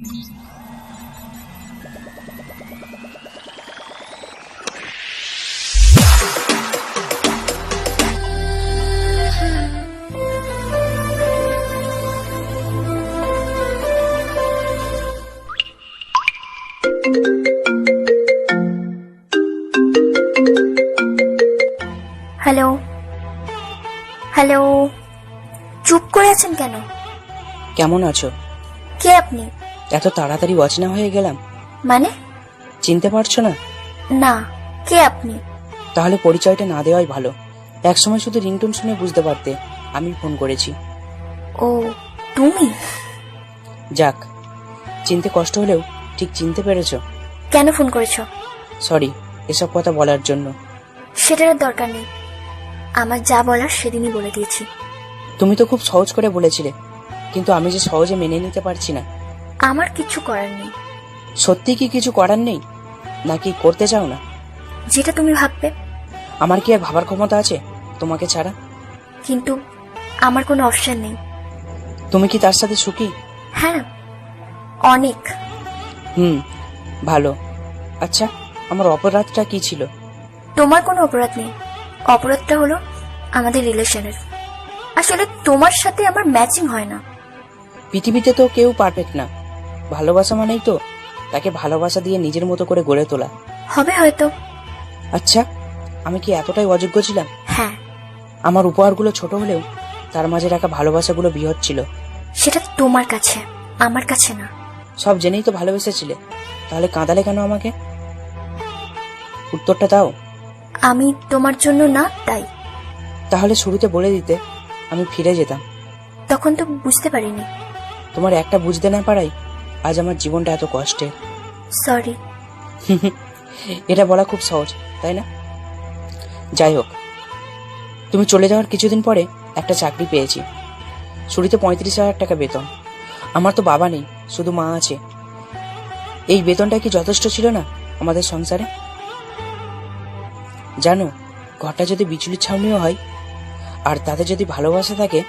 Hello hello, চুপ করে আছেন কেন? কেমন আছো? কে আপনি? এত তাড়াতাড়ি অচেনা হয়ে গেলাম। মানে? চিনতে পারছো না? না, কে আপনি? তাহলে পরিচয়টা না দেওয়াই ভালো। একসময় শুধু রিংটোন শুনে বুঝতে পারতে আমি ফোন করেছি। ও, তুমি? যাক, চিনতে কষ্ট হলেও ঠিক চিনতে পেরেছো। কেন ফোন করেছো? সরি এসব কথা বলার জন্য। সেটার আর দরকার নেই, আমার যা বলার সেদিনই বলে দিয়েছি। তুমি তো খুব সহজ করে বলেছিলে, কিন্তু আমি যে সহজে মেনে নিতে পারছি না। আমার কিছু করার নেই। সত্যি কি কিছু করার নেই, নাকি করতে চাও না? যেটা তুমি ভাববে। আমার কি আর ভাবার ক্ষমতা আছে তোমাকে ছাড়া? কিন্তু আমার কোনো অপশন নেই। তুমি কি তার সাথে সুখী? হ্যাঁ, অনেক। ভালো। আচ্ছা, আমার অপরাধটা কি ছিল? তোমার কোনো অপরাধ নেই, অপরাধটা হলো আমাদের রিলেশনের। আসলে তোমার সাথে আমার ম্যাচিং হয় না। পৃথিবীতে তো কেউ পারফেক্ট না। ভালোবাসা মানেই তো তাকে ভালোবাসা দিয়ে নিজের মতো করে গড়ে তোলা। হবে হয়তো। আচ্ছা, আমি কি এতটাই অযোগ্য ছিলাম? হ্যাঁ। আমার উপহারগুলো ছোট হলেও তার মাঝে রাখা ভালোবাসাগুলো বৃহৎ ছিল। সেটা তোমার কাছে, আমার কাছে না। সব জেনেই তো ভালোবেসেছিলে, তাহলে কাঁদালে কেন আমাকে? উত্তরটা দাও। আমি তোমার জন্য না, তাই। তাহলে শুরুতে বলে দিতে, আমি ফিরে যেতাম। তখন তো বুঝতে পারিনি। তোমার একটা বুঝতে না পারাই আজ আমার জীবনটা এত কষ্টের। সরি। এটা বলা খুব সহজ, তাই না? যাই হোক, তুমি চলে যাওয়ার কিছুদিন পরে একটা চাকরি পেয়েছি। শুরুতে 35,000 টাকা বেতন। আমার তো বাবা নেই, শুধু মা আছে। এই বেতনটা কি যথেষ্ট ছিল না আমাদের সংসারে? জানো, ঘরটা যদি বিচুলির ছাউনিও হয় আর তাতে যদি ভালোবাসা থাকে,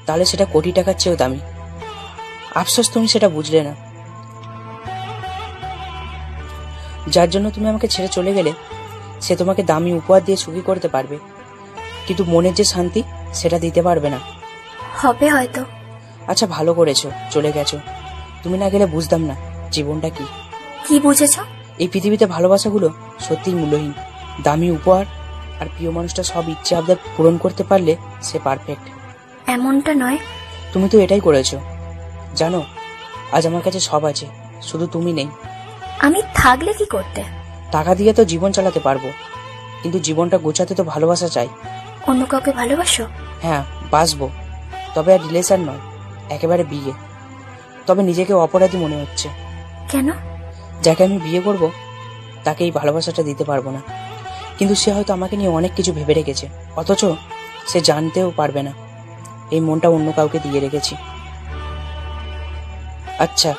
তাহলে সেটা কোটি টাকার চেয়েও দামি। আফসোস তুমি সেটা বুঝলে না। যার জন্য তুমি আমাকে ছেড়ে চলে গেলে, সে তোমাকে দামি উপহার দিয়ে সুখী করতে পারবে, কিন্তু মনের যে শান্তি সেটা দিতে পারবে না। হবে হয়তো। আচ্ছা, ভালো করেছো চলে গেছো। তুমি না গেলে বুঝতাম না জীবনটা কি। কি বুঝেছো? এই পৃথিবীতে ভালোবাসাগুলো সত্যিই মূল্যহীন। দামি উপহার আর প্রিয় মানুষটা সব ইচ্ছে আবদার পূরণ করতে পারলে সে পারফেক্ট। এমনটা নয়। তুমি তো এটাই করেছো। জানো, আজ আমার কাছে সব আছে, শুধু তুমি নেই। আমি থাকলে কি করতে? টাকা দিয়ে তো জীবন চালাতে পারবো, কিন্তু জীবনটা গোছাতে তো ভালোবাসা চাই। অন্য কাউকে ভালোবাসো? হ্যাঁ, বাসবো, তবে আর রিলেশন নয়, একেবারে বিয়ে। তবে নিজেকে অপরাধী মনে হচ্ছে। কেন? যাকে আমি বিয়ে করব তাকে এই ভালোবাসাটা দিতে পারবো না, কিন্তু সে হয়তো আমাকে নিয়ে অনেক কিছু ভেবে রেখেছে, অথচ সে জানতেও পারবে না এই মনটা অন্য কাউকে দিয়ে রেখেছি। আচ্ছা,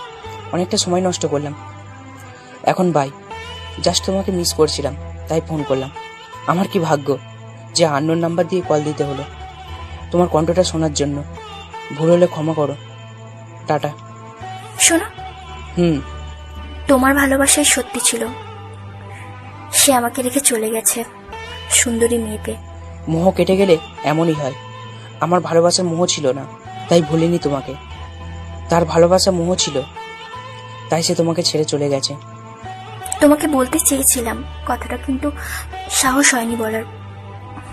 অনেকটা সময় নষ্ট করলাম, এখন বাই। জাস্ট তোমাকে মিস করছিলাম, তাই ফোন করলাম। আমার কি ভাগ্য যে আননোন নাম্বার দিয়ে কল দিতে হলো তোমার কণ্ঠটা শোনার জন্য। ভুল হলে ক্ষমা করো। টাটা। শোনো, তোমার ভালোবাসাই সত্যি ছিল। সে আমাকে রেখে চলে গেছে সুন্দরী মেয়েকে। মোহ কেটে গেলে এমনই হয়। আমার ভালোবাসার মোহ ছিল না, তাই ভুলিনি তোমাকে। তার ভালোবাসা মোহ ছিল, তাই সে তোমাকে ছেড়ে চলে গেছে। তোমাকে বলতে চেয়েছিলাম কথাটা, কিন্তু সাহস হয়নি বলার।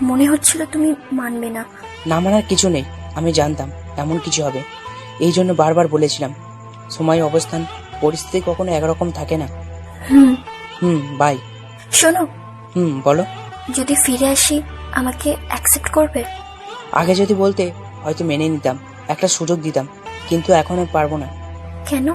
মনে হচ্ছিল তুমি মানবে না। না মানার কিছু নেই, আমি জানতাম এমন কিছু হবে, এই জন্য বারবার বলেছিলাম। সময়, অবস্থান, পরিস্থিতি কখনো একরকম থাকে না। বাই। শোনো। বলো। যদি ফিরে আসি আমাকে অ্যাকসেপ্ট করবে? আগে যদি বলতে হয়তো মেনে নিতাম, একটা সুযোগ দিতাম, কিন্তু এখন আর পারবো না। কেন?